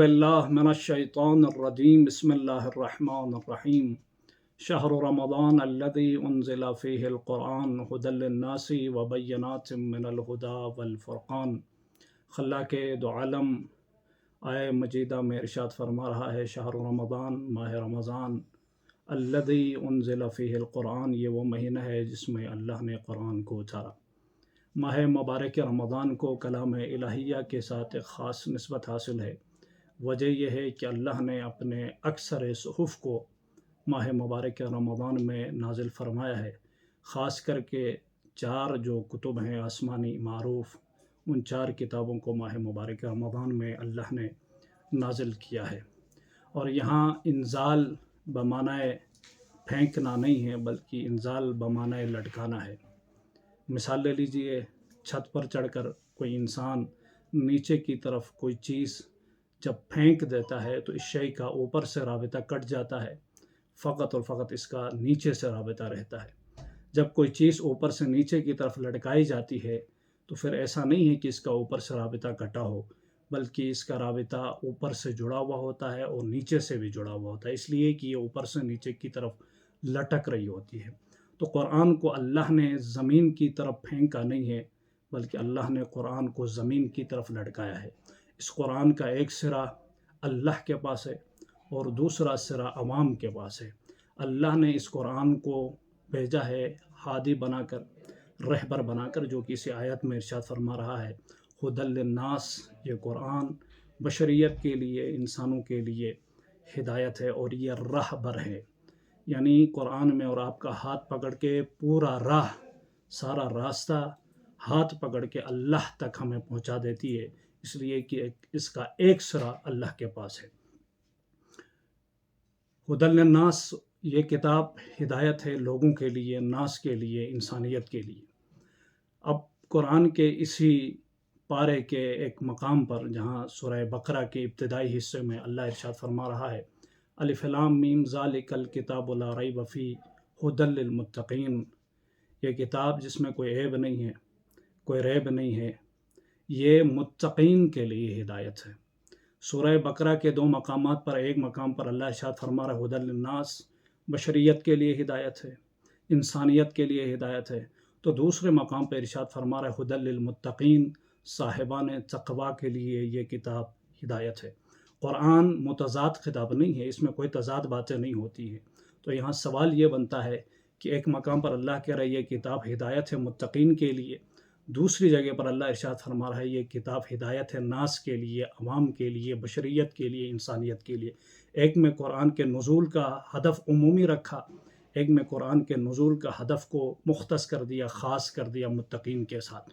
باللہ من الشیطان الرجیم بسم اللہ الرحمن الرحیم شہر رمضان الذی انزل فیہ القرآن ھدی للناس وبینات من الہدی والفرقان۔ خلاق دو عالم آئے مجیدہ میں ارشاد فرما رہا ہے شہر رمضان، ماہ رمضان، الذی انزل فیہ القرآن، یہ وہ مہینہ ہے جس میں اللہ نے قرآن کو اتارا۔ ماہ مبارک رمضان کو کلام الہیہ کے ساتھ ایک خاص نسبت حاصل ہے۔ وجہ یہ ہے کہ اللہ نے اپنے اکثر صحف کو ماہ مبارک رمضان میں نازل فرمایا ہے، خاص کر کے 4 جو کتب ہیں آسمانی معروف، ان 4 کتابوں کو ماہ مبارک رمضان میں اللہ نے نازل کیا ہے۔ اور یہاں انزال بمعنی پھینکنا نہیں ہے بلکہ انزال بمعنی لٹکانا ہے۔ مثال لے لیجئے، چھت پر چڑھ کر کوئی انسان نیچے کی طرف کوئی چیز جب پھینک دیتا ہے تو اس شے کا اوپر سے رابطہ کٹ جاتا ہے، فقط اور فقط اس کا نیچے سے رابطہ رہتا ہے۔ جب کوئی چیز اوپر سے نیچے کی طرف لٹکائی جاتی ہے تو پھر ایسا نہیں ہے کہ اس کا اوپر سے رابطہ کٹا ہو، بلکہ اس کا رابطہ اوپر سے جڑا ہوا ہوتا ہے اور نیچے سے بھی جڑا ہوا ہوتا ہے، اس لیے کہ یہ اوپر سے نیچے کی طرف لٹک رہی ہوتی ہے۔ تو قرآن کو اللہ نے زمین کی طرف پھینکا نہیں ہے بلکہ اللہ نے قرآن کو زمین کی طرف لٹکایا ہے۔ اس قرآن کا ایک سرا اللہ کے پاس ہے اور دوسرا سرا عوام کے پاس ہے۔ اللہ نے اس قرآن کو بھیجا ہے ہادی بنا کر، رہبر بنا کر، جو کہ اسی آیت میں ارشاد فرما رہا ہے ھدی للناس، یہ قرآن بشریت کے لیے، انسانوں کے لیے ہدایت ہے اور یہ رہبر ہے، یعنی قرآن میں اور آپ کا ہاتھ پکڑ کے پورا راہ، سارا راستہ ہاتھ پکڑ کے اللہ تک ہمیں پہنچا دیتی ہے، اس لیے کہ اس کا ایک سرا اللہ کے پاس ہے۔ ھدی للناس، یہ کتاب ہدایت ہے لوگوں کے لیے، ناس کے لیے، انسانیت کے لیے۔ اب قرآن کے اسی پارے کے ایک مقام پر جہاں سورہ بقرہ کے ابتدائی حصے میں اللہ ارشاد فرما رہا ہے الف لام میم ذالک الکتاب لا ریب فیہ ھدی للمتقین، یہ کتاب جس میں کوئی عیب نہیں ہے، کوئی ریب نہیں ہے، یہ متقین کے لیے ہدایت ہے۔ سورہ بقرہ کے 2 مقامات پر، ایک مقام پر اللہ ارشاد فرما رہا ہے ھدی للناس، بشریت کے لیے ہدایت ہے، انسانیت کے لیے ہدایت ہے، تو دوسرے مقام پر ارشاد فرما رہا ہے ھدی للمتقین، صاحبان تقویٰ کے لیے یہ کتاب ہدایت ہے۔ قرآن متضاد خطاب نہیں ہے، اس میں کوئی تضاد باتیں نہیں ہوتی ہیں۔ تو یہاں سوال یہ بنتا ہے کہ ایک مقام پر اللہ کہہ رہا ہے یہ کتاب ہدایت ہے متقین کے لیے، دوسری جگہ پر اللہ ارشاد فرما رہا ہے یہ کتاب ہدایت ہے ناس کے لیے، عوام کے لیے، بشریت کے لیے، انسانیت کے لیے۔ ایک میں قرآن کے نزول کا ہدف عمومی رکھا، ایک میں قرآن کے نزول کا ہدف کو مختص کر دیا، خاص کر دیا متقین کے ساتھ۔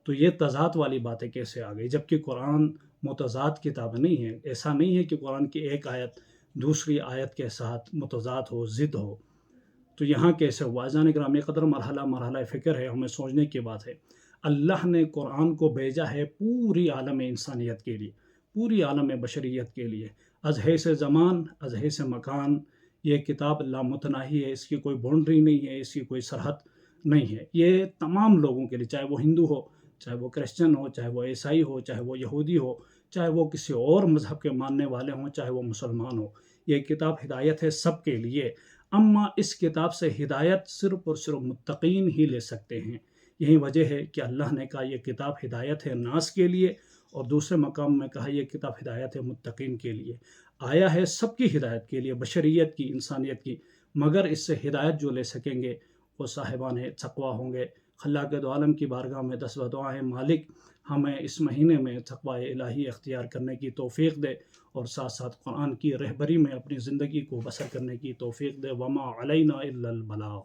تو یہ تضاد والی باتیں کیسے آ گئی، جبکہ قرآن متضاد کتاب نہیں ہے۔ ایسا نہیں ہے کہ قرآن کی ایک آیت دوسری آیت کے ساتھ متضاد ہو، ضد ہو۔ تو یہاں کیسے ہوا؟ عزیزان گرامی قدر، مرحلہ فکر ہے، ہمیں سوچنے کی بات ہے۔ اللہ نے قرآن کو بھیجا ہے پوری عالم انسانیت کے لیے، پوری عالم بشریت کے لیے، از حیث زمان، از حیث مکان، یہ کتاب لامتناہی ہے، اس کی کوئی باؤنڈری نہیں ہے، اس کی کوئی سرحد نہیں ہے۔ یہ تمام لوگوں کے لیے، چاہے وہ ہندو ہو، چاہے وہ کرسچن ہو، چاہے وہ عیسائی ہو، چاہے وہ یہودی ہو، چاہے وہ کسی اور مذہب کے ماننے والے ہوں، چاہے وہ مسلمان ہو، یہ کتاب ہدایت ہے سب کے لیے۔ اما اس کتاب سے ہدایت صرف اور صرف متقین ہی لے سکتے ہیں۔ یہی وجہ ہے کہ اللہ نے کہا یہ کتاب ہدایت ہے ناس کے لیے، اور دوسرے مقام میں کہا یہ کتاب ہدایت ہے متقین کے لیے۔ آیا ہے سب کی ہدایت کے لیے، بشریت کی، انسانیت کی، مگر اس سے ہدایت جو لے سکیں گے وہ صاحبان تقویٰ ہوں گے۔ خلاق دو عالم کی بارگاہ میں دست دعائیں، مالک ہمیں اس مہینے میں تقویٰ الہی اختیار کرنے کی توفیق دے، اور ساتھ ساتھ قرآن کی رہبری میں اپنی زندگی کو بسر کرنے کی توفیق دے۔ وما علینا الا البلاغ۔